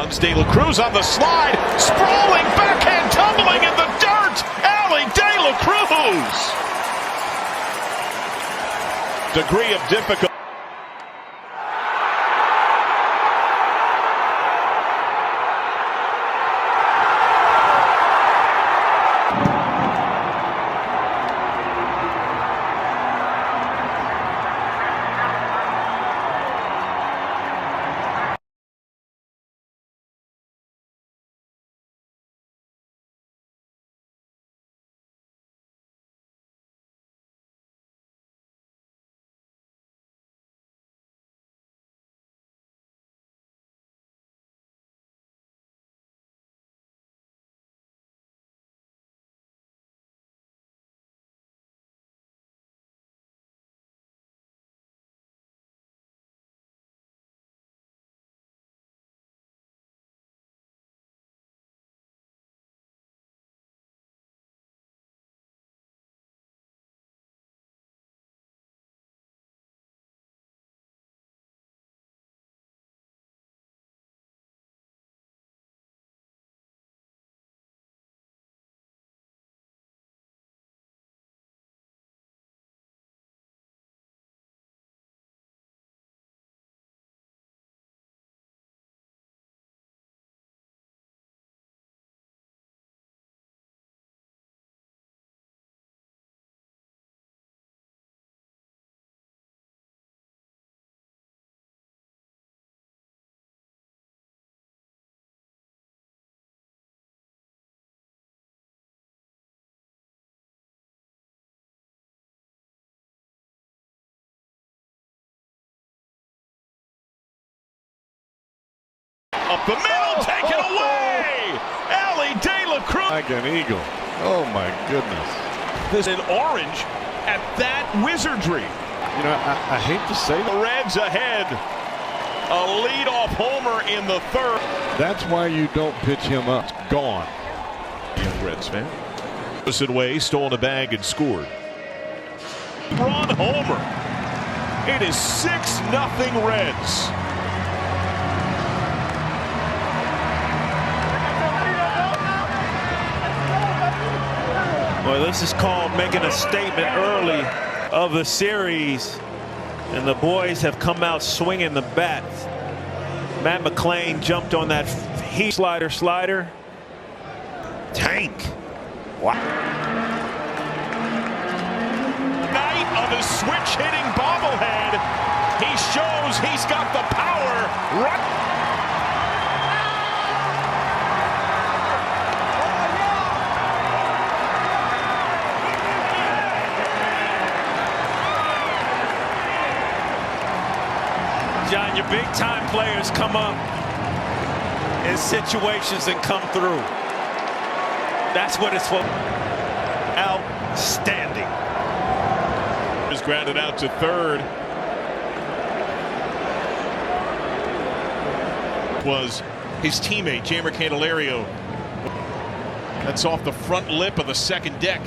runs. Cruz on the slide, sprawling backhand, tumbling in the dirt. Elly Cruz. Degree of difficulty. Up the middle, taken away! Elly Cruz. Like an eagle. Oh my goodness. This in orange at that wizardry. You know, I hate to say the Reds ahead. A leadoff homer in the third. That's why you don't pitch him up. It's gone. Young Reds fan. Opposite way, stolen a bag and scored. Run homer. It is 6-0 Reds. Well, this is called making a statement early of the series, and the boys have come out swinging the bat. Matt McClain jumped on that heat slider. Tank. Wow. Night of his switch hitting bobblehead. He shows he's got the power. Right. John, your big-time players come up in situations and come through. That's what it's for. Outstanding. Is grounded out to third. Was his teammate, Jammer Candelario. That's off the front lip of the second deck.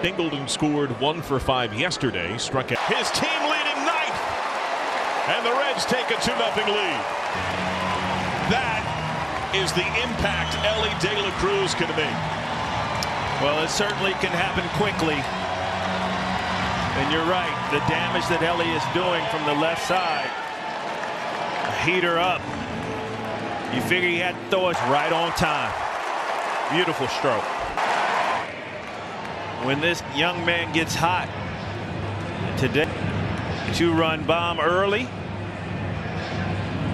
Singleton scored 1 for 5 yesterday. Struck out his team leading ninth. And the Reds take a 2-0 lead. That is the impact Elly Cruz can make. Well, it certainly can happen quickly. And you're right, the damage that Elly is doing from the left side. Heater up. You figure he had to throw it right on time. Beautiful stroke. When this young man gets hot today, 2-run bomb early,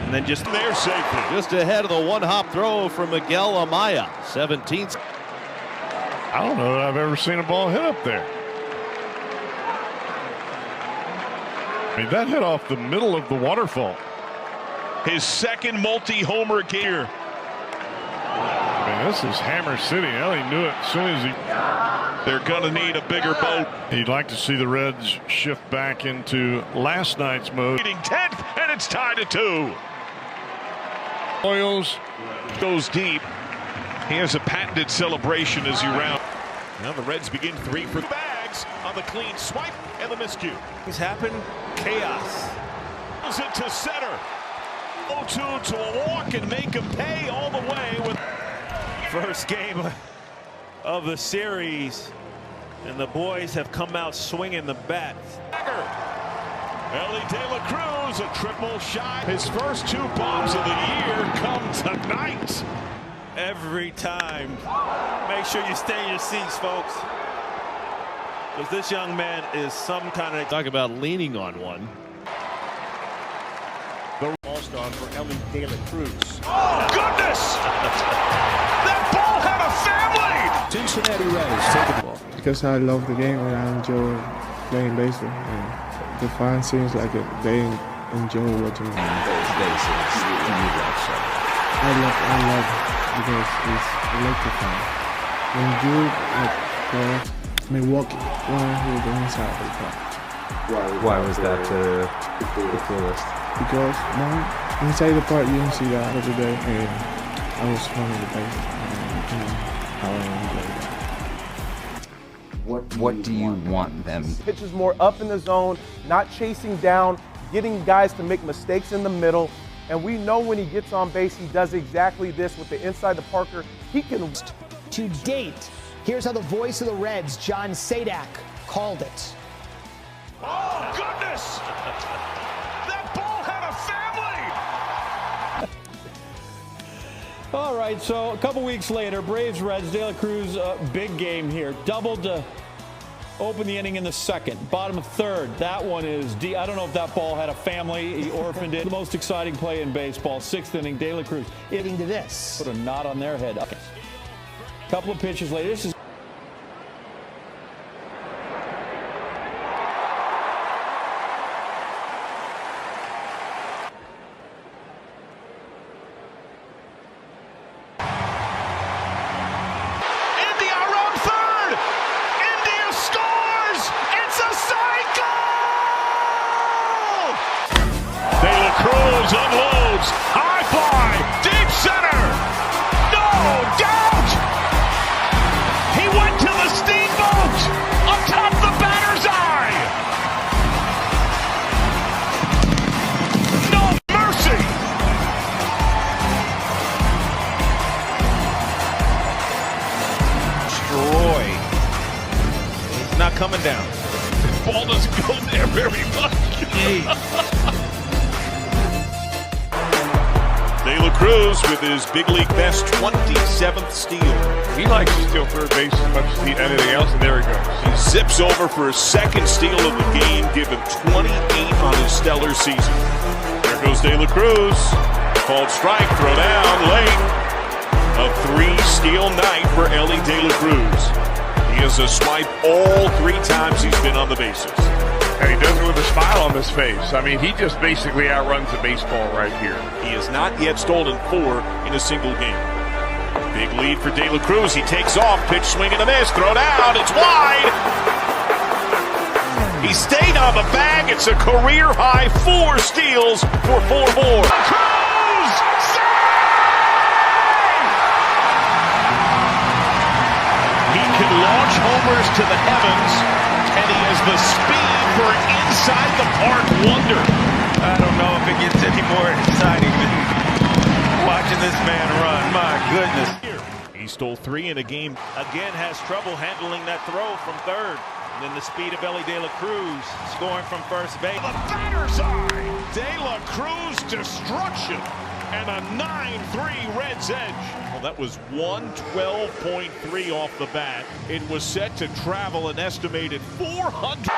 and then just there safely. Just ahead of the one-hop throw from Miguel Amaya, 17th. I don't know that I've ever seen a ball hit up there. I mean, that hit off the middle of the waterfall. His second multi-homer game. I mean, this is Hammer City. Elly knew it as soon as he. They're going to need a bigger boat. He'd like to see the Reds shift back into last night's mode. Leading 10th, and it's tied at 2. Royals goes deep. He has a patented celebration as you round. Now the Reds begin 3 for bags on the clean swipe and the miscue. things happen. Chaos. It to center. 0-2 to a walk and make him pay all the way with First game of the series, and the boys have come out swinging the bat. Elly De La Cruz, a triple shot. His first 2 bombs of the year come tonight. Every time. Make sure you stay in your seats, folks, because this young man is some kind of... Talk about leaning on one. The all-star for Elly De La Cruz. Oh, goodness! That ball had a family! Cincinnati Reds take the ball. Because I love the game and I enjoy playing baseball. And the fans seems like they enjoy watching me. Those bases, I love because it's electrifying. When you go Milwaukee, who the inside of the park. Why was that the coolest? Because inside the park you don't see that every day, and I was running the base, and how I enjoy that. What do you want them? Pitches more up in the zone, not chasing down, getting guys to make mistakes in the middle. And we know when he gets on base, he does exactly this with the inside the Parker. He can. To date, here's how the voice of the Reds, John Sadak, called it. Oh, goodness! That ball had a family! All right, so a couple weeks later, Braves Reds, De La Cruz, big game here. Doubled to open the inning in the second. Bottom of third. That one is deep. I don't know if that ball had a family. He orphaned it. The most exciting play in baseball. 6th inning, De La Cruz. Getting to this. Put a knot on their head. Okay. Couple of pitches later. This is Cruz unloads, high fly, deep center, no doubt! He went to the steamboat, atop the batter's eye! No mercy! Destroy. It's not coming down. Ball doesn't go there very much. De La Cruz with his big league best 27th steal. He likes to steal third base as much as anything else, and there he goes. He zips over for his second steal of the game, given 28 on his stellar season. There goes De La Cruz. Called strike, throw down, late. A 3-steal night for Elly De La Cruz. He has a swipe all 3 times he's been on the bases. And he does it with a smile on his face. I mean, he just basically outruns the baseball right here. He has not yet stolen 4 in a single game. Big lead for De La Cruz. He takes off, pitch swing and a miss, throw down, it's wide. He stayed on the bag. It's a career high 4 steals for 4 more. Cruz, save! He can launch homers to the heavens, and he has the speed for an inside the park wonder. I don't know if it gets any more exciting than watching this man run. My goodness. He stole 3 in a game. Again has trouble handling that throw from third. And then the speed of Elly De La Cruz scoring from first base. The batter's eye. De La Cruz destruction and a 9-3 Reds edge. Well, that was 112.3 off the bat. It was set to travel an estimated 400.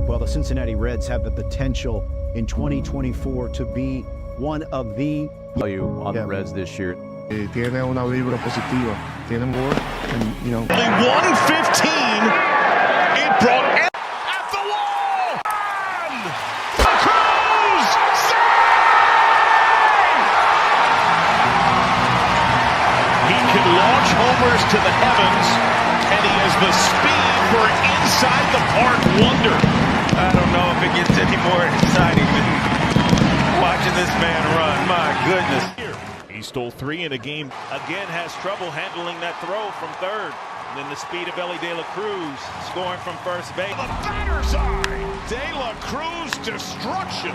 Well, the Cincinnati Reds have the potential in 2024 to be one of the Value on the Reds this year. Tiene una vibra positiva. Tiene more, and you know. Only 115. It brought at the wall. Cruz save! He can launch homers to the heavens, and he has the speed for an inside the park wonder. I don't know if it gets any more exciting than watching this man run. My goodness. He stole 3 in a game. Again has trouble handling that throw from third. And then the speed of Elly De La Cruz scoring from first base. The batter side. De La Cruz destruction.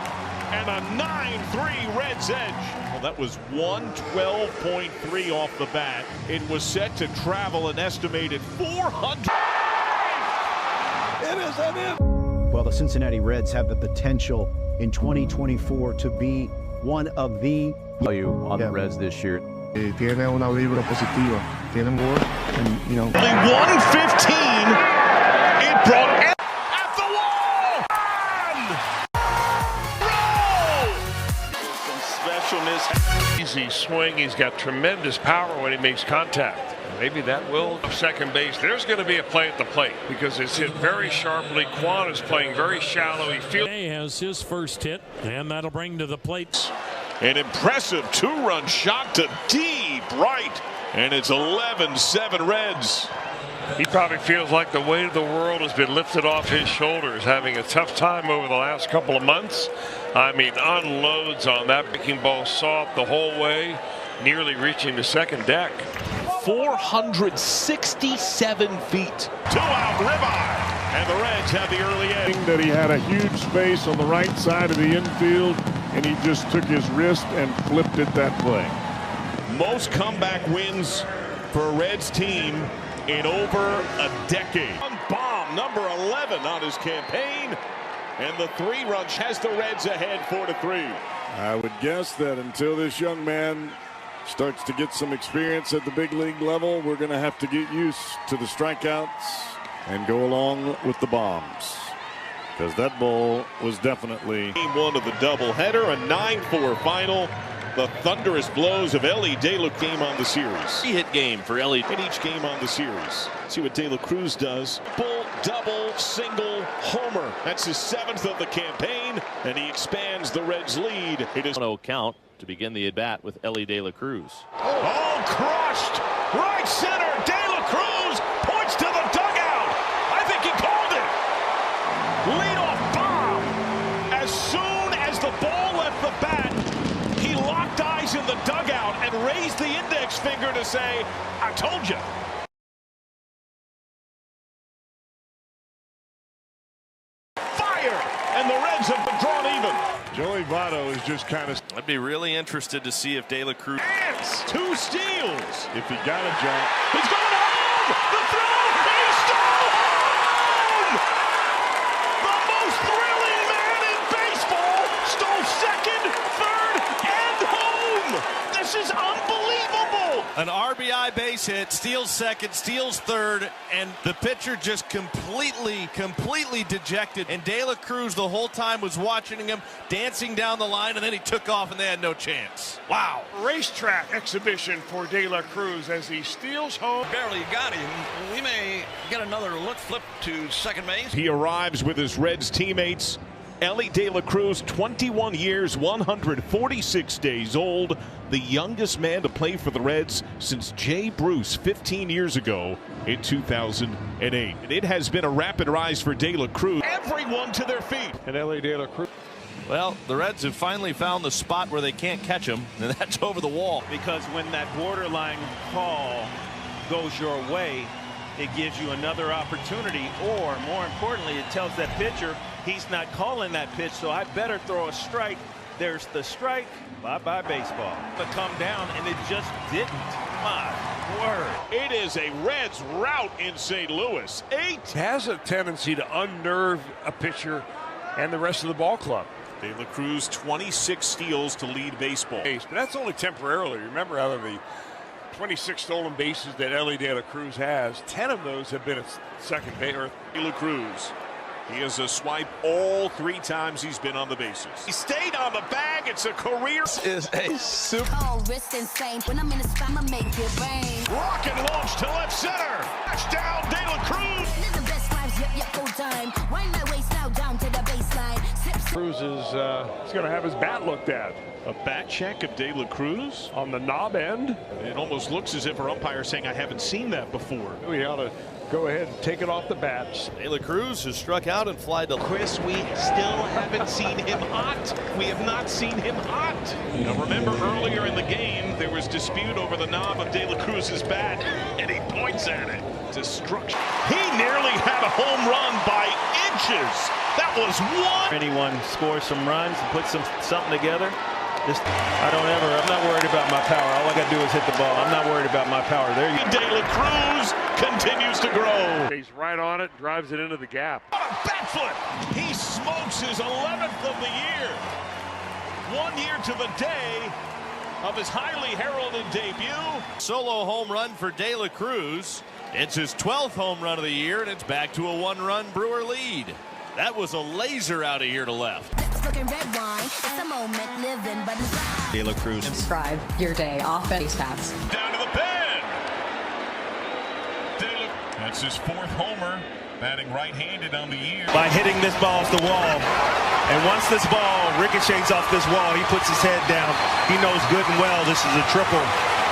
And a 9-3 Reds edge. Well, that was 112.3 off the bat. It was set to travel an estimated 400. It is an in. Well, the Cincinnati Reds have the potential in 2024 to be one of the value on the Reds this year. Tiene una vibra positiva. Tiene more, and you know. Only 115. It brought at the wall. Roll. Some specialness. Easy swing. He's got tremendous power when he makes contact. Maybe that will second base. There's going to be a play at the plate because it's hit very sharply. Quan is playing very shallow. He feels. He has his first hit, and that'll bring to the plate. An impressive 2-run shot to deep right, and it's 11-7 Reds. He probably feels like the weight of the world has been lifted off his shoulders, having a tough time over the last couple of months. I mean, unloads on that breaking ball soft the whole way, nearly reaching the second deck. 467 feet. 2-out ribeye. And the Reds have the early edge. That he had a huge space on the right side of the infield, and he just took his wrist and flipped it that play. Most comeback wins for a Reds team in over a decade. Bomb number 11 on his campaign, and the 3-run has the Reds ahead 4-3. I would guess that until this young man starts to get some experience at the big league level, we're going to have to get used to the strikeouts and go along with the bombs, because that ball was definitely game one of the doubleheader, a 9-4 final. The thunderous blows of Elly De La Cruz game on the series. 3-hit game for Elly in each game on the series. See what De La Cruz does. Bull, double, single, homer. That's his 7th of the campaign, and he expands the Reds' lead. It is 1-0 count to begin the at-bat with Elly De La Cruz. Oh, crushed! Right center, De La Cruz points to the dugout. I think he called it. Leadoff bomb. As soon as the ball left the bat, he locked eyes in the dugout and raised the index finger to say, I told you. Fire! And the Reds have been drawn even. Joey Votto is just kind of. I'd be really interested to see if De La Cruz. Dance! 2 steals. If he got a jump. He's going home! The throw! He's still home! The most thrilling man in baseball stole second, third, and home! This is unbelievable! An RBI base hit, steals second, steals third, and the pitcher just completely dejected. And De La Cruz the whole time was watching him, dancing down the line, and then he took off and they had no chance. Wow. Racetrack exhibition for De La Cruz as he steals home. Barely got him. We may get another look flip to second base. He arrives with his Reds teammates. Elly De La Cruz, 21 years, 146 days old, the youngest man to play for the Reds since Jay Bruce 15 years ago in 2008. And it has been a rapid rise for De La Cruz. Everyone to their feet. And Elly De La Cruz. Well, the Reds have finally found the spot where they can't catch him, and that's over the wall. Because when that borderline call goes your way, it gives you another opportunity, or more importantly, it tells that pitcher he's not calling that pitch, so I better throw a strike. There's the strike. Bye-bye baseball. But come down, and it just didn't. My word. It is a Reds rout in St. Louis. 8 has a tendency to unnerve a pitcher and the rest of the ball club. De La Cruz, 26 steals to lead baseball. But that's only temporarily. Remember, out of the 26 stolen bases that Elly De La Cruz has, 10 of those have been at second base. De La Cruz. He has a swipe all 3 times he's been on the bases. He stayed on the bag. It's a career. This is a super. Rocket launch to left center. Touchdown, De La Cruz. Cruz is going to have his bat looked at. A bat check of De La Cruz on the knob end. It almost looks as if our umpire is saying, I haven't seen that before. We ought to go ahead and take it off the bats. De La Cruz has struck out and fly to Chris, we still haven't seen him hot. We have not seen him hot. Now remember earlier in the game, there was dispute over the knob of De La Cruz's bat, and he points at it. Destruction. He nearly had a home run by inches. That was one. Anyone scores some runs and puts something together. I'm not worried about my power. All I got to do is hit the ball. I'm not worried about my power. There you go. De La Cruz continues to grow. He's right on it, drives it into the gap. What a bat flip. He smokes his 11th of the year. 1 year to the day of his highly heralded debut. Solo home run for De La Cruz. It's his 12th home run of the year, and it's back to a 1-run Brewer lead. That was a laser out of here to left. Red wine, it's a moment living, but De La Cruz. Describe your day off base paths. Down to the pen. That's his 4th homer, batting right-handed on the year. By hitting this ball off the wall. And once this ball ricochets off this wall, he puts his head down. He knows good and well this is a triple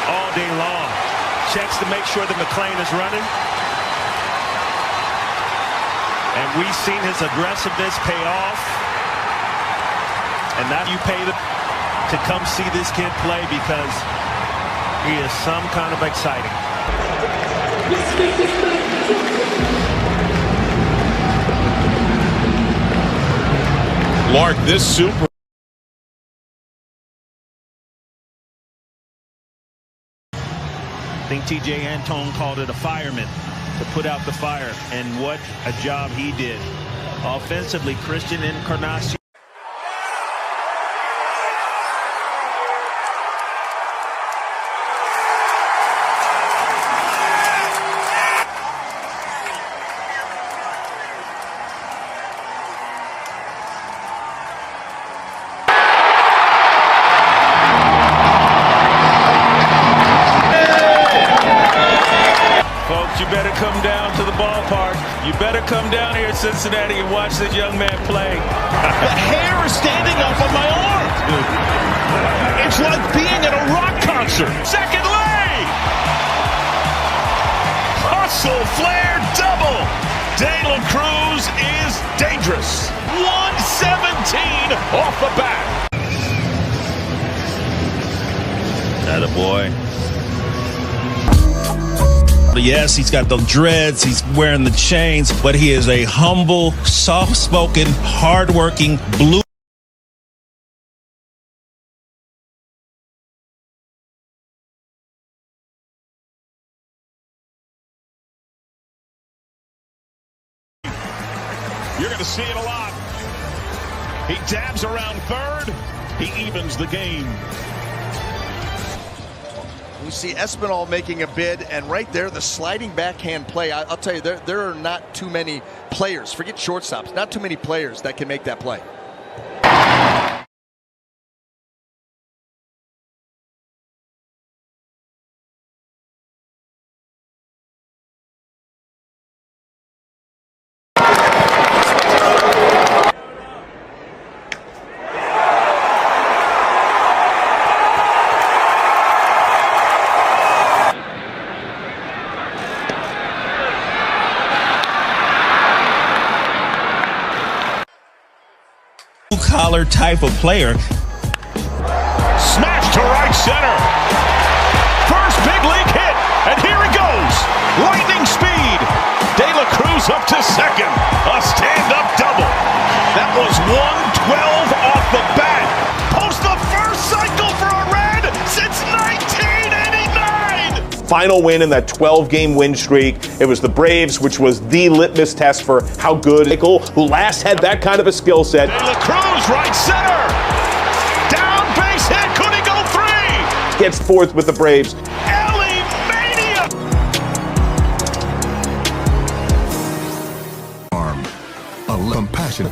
all day long. Checks to make sure that McClain is running. And we've seen his aggressiveness pay off. And now you pay to come see this kid play because he is some kind of exciting. Lark, this super. I think TJ Antone called it a fireman to put out the fire, and what a job he did. Offensively, Christian Encarnacion. You better come down to the ballpark. You better come down here, Cincinnati, and watch this young man play. The hair is standing up on my arm. It's like being at a rock concert. Second leg. Hustle, flare, double. De La Cruz is dangerous. 117 off the bat. Attaboy. Yes, he's got the dreads, he's wearing the chains, but he is a humble, soft-spoken, hard-working, blue. You're going to see it a lot. He dabs around third. He evens the game. We see Espinal making a bid, and right there, the sliding backhand play. I'll tell you, there are not too many players, forget shortstops, not too many players that can make that play. Collar type of player. Smash to right center. First big league hit, and here he goes. Lightning speed. De La Cruz up to second. A stand-up double. That was 112 off the bat. Post the first cycle for a Red since 1989. Final win in that 12-game win streak. It was the Braves, which was the litmus test for how good Nickel, who last had that kind of a skill set. De La Cruz, right center. Down base hit. Could he go 3? Gets fourth with the Braves. Elly mania. Compassion.